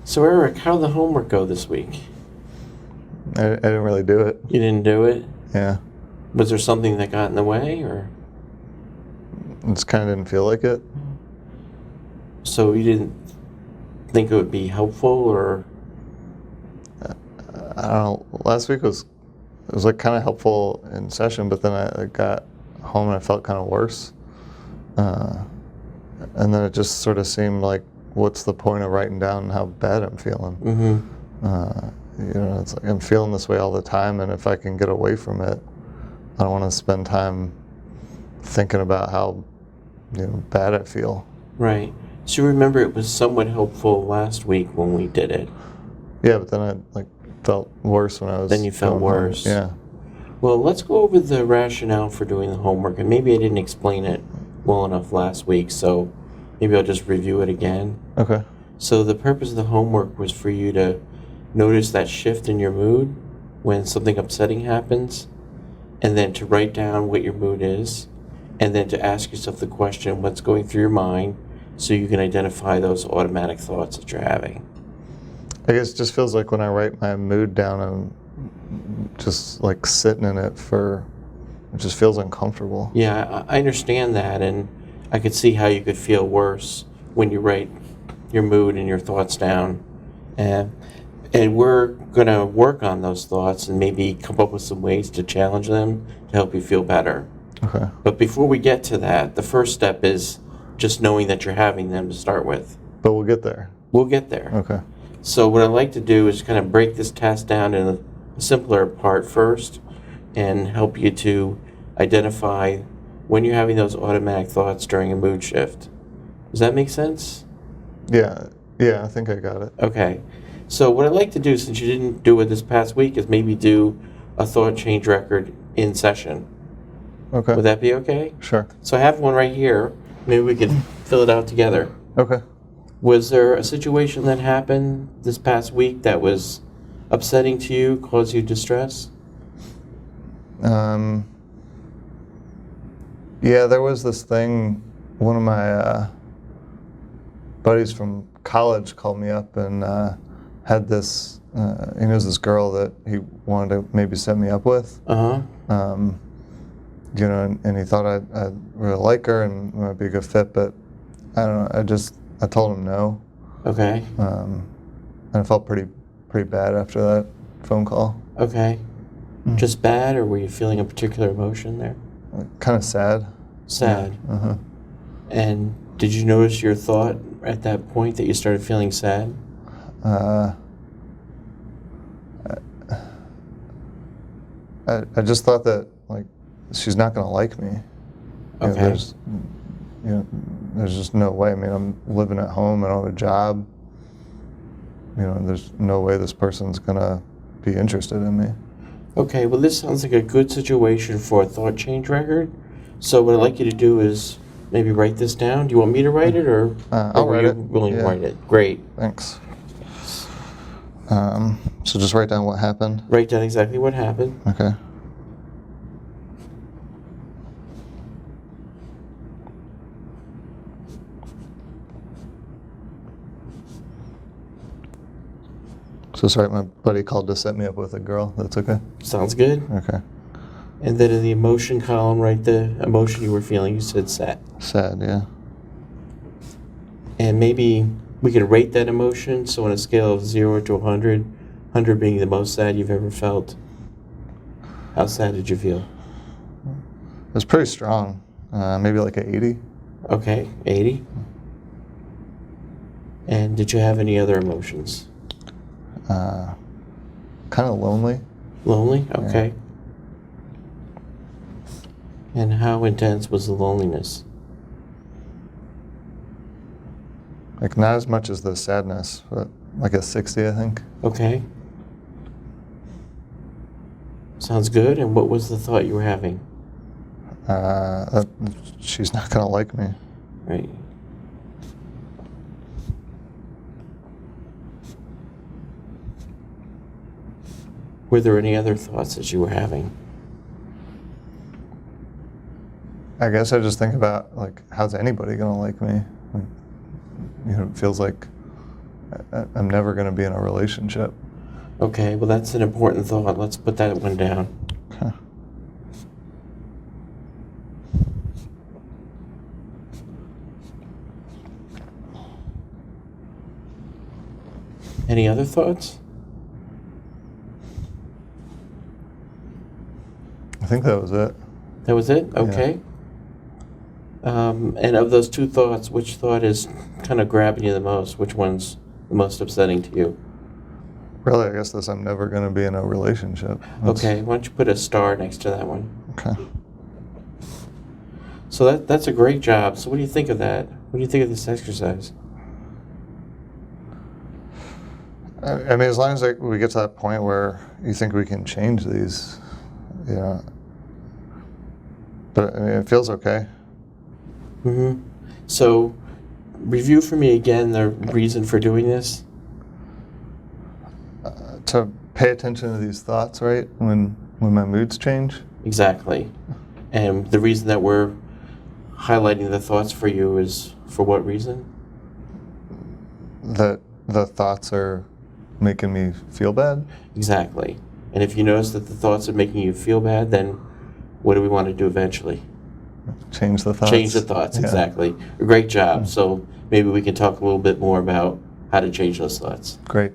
So Eric, how'd the homework go this week? I didn't really do it. You didn't do it? Yeah. Was there something that got in the way, or? Just kind of didn't feel like it. So you didn't think it would be helpful, or? I don't know. Last week was like kind of helpful in session, but then I got home and I felt kind of worse. And then it just sort of seemed like, what's the point of writing down how bad I'm feeling? Mm-hmm. It's like I'm feeling this way all the time, and if I can get away from it, I don't want to spend time thinking about how bad I feel. Right. So you remember it was somewhat helpful last week when we did it. Yeah, but then I felt worse when I was. Then you felt worse. Home. Yeah. Well, let's go over the rationale for doing the homework, and maybe I didn't explain it well enough last week, so maybe I'll just review it again. Okay. So the purpose of the homework was for you to notice that shift in your mood when something upsetting happens, and then to write down what your mood is, and then to ask yourself the question, what's going through your mind, so you can identify those automatic thoughts that you're having. I guess it just feels like when I write my mood down, I'm just like sitting in it it just feels uncomfortable. Yeah, I understand that, and I could see how you could feel worse when you write your mood and your thoughts down. And we're going to work on those thoughts and maybe come up with some ways to challenge them to help you feel better. Okay. But before we get to that, the first step is just knowing that you're having them to start with. But we'll get there. We'll get there. Okay. So what I'd like to do is kind of break this task down in a simpler part first and help you to identify when you're having those automatic thoughts during a mood shift. Does that make sense? Yeah, I think I got it. Okay. So what I'd like to do, since you didn't do it this past week, is maybe do a thought change record in session. Okay. Would that be okay? Sure. So I have one right here. Maybe we could fill it out together. Okay. Was there a situation that happened this past week that was upsetting to you, caused you distress? Yeah, there was this thing, one of my buddies from college called me up and had this, he knows this girl that he wanted to maybe set me up with. Uh-huh. And he thought I'd really like her and might be a good fit, but I don't know, I told him no. Okay. And I felt pretty bad after that phone call. Okay. Mm. Just bad, or were you feeling a particular emotion there? Kind of sad. Sad. Yeah. Uh-huh. And did you notice your thought at that point that you started feeling sad? I just thought that, she's not going to like me. Okay. There's just no way. I mean, I'm living at home, I don't have a job. There's no way this person's going to be interested in me. Okay, well, this sounds like a good situation for a thought change record. So what I'd like you to do is maybe write this down. Do you want me to write it, or I'll were write you it. willing to Yeah. write it? Great. Thanks. So just write down what happened. Write down exactly what happened. Okay. So sorry, my buddy called to set me up with a girl. That's okay? Sounds good. Okay. And then in the emotion column, write the emotion you were feeling. You said sad. Sad, yeah. And maybe we could rate that emotion. So on a scale of 0 to 100, 100 being the most sad you've ever felt, how sad did you feel? It was pretty strong. Maybe like an 80. Okay, 80. And did you have any other emotions? Kind of lonely. Lonely? Okay. Yeah. And how intense was the loneliness? Not as much as the sadness, but like a 60, I think. Okay. Sounds good. And what was the thought you were having? That she's not going to like me. Right. Were there any other thoughts that you were having? I guess I just think about, how's anybody going to like me? It feels like I'm never going to be in a relationship. Okay, well, that's an important thought. Let's put that one down. Okay. Any other thoughts? I think that was it. That was it? Okay. And of those two thoughts, which thought is kind of grabbing you the most? Which one's the most upsetting to you? Really, I guess this I'm never going to be in a relationship. Okay, why don't you put a star next to that one? Okay. So that's a great job. So what do you think of that? What do you think of this exercise? I mean, as long as we get to that point where you think we can change these, but I mean, it feels okay. Mm-hmm. So review for me again the reason for doing this. To pay attention to these thoughts, right? When my moods change. Exactly. And the reason that we're highlighting the thoughts for you is for what reason? That the thoughts are making me feel bad. Exactly. And if you notice that the thoughts are making you feel bad, then what do we want to do eventually? Change the thoughts. Change the thoughts, Yeah. exactly. Great job. So maybe we can talk a little bit more about how to change those thoughts. Great.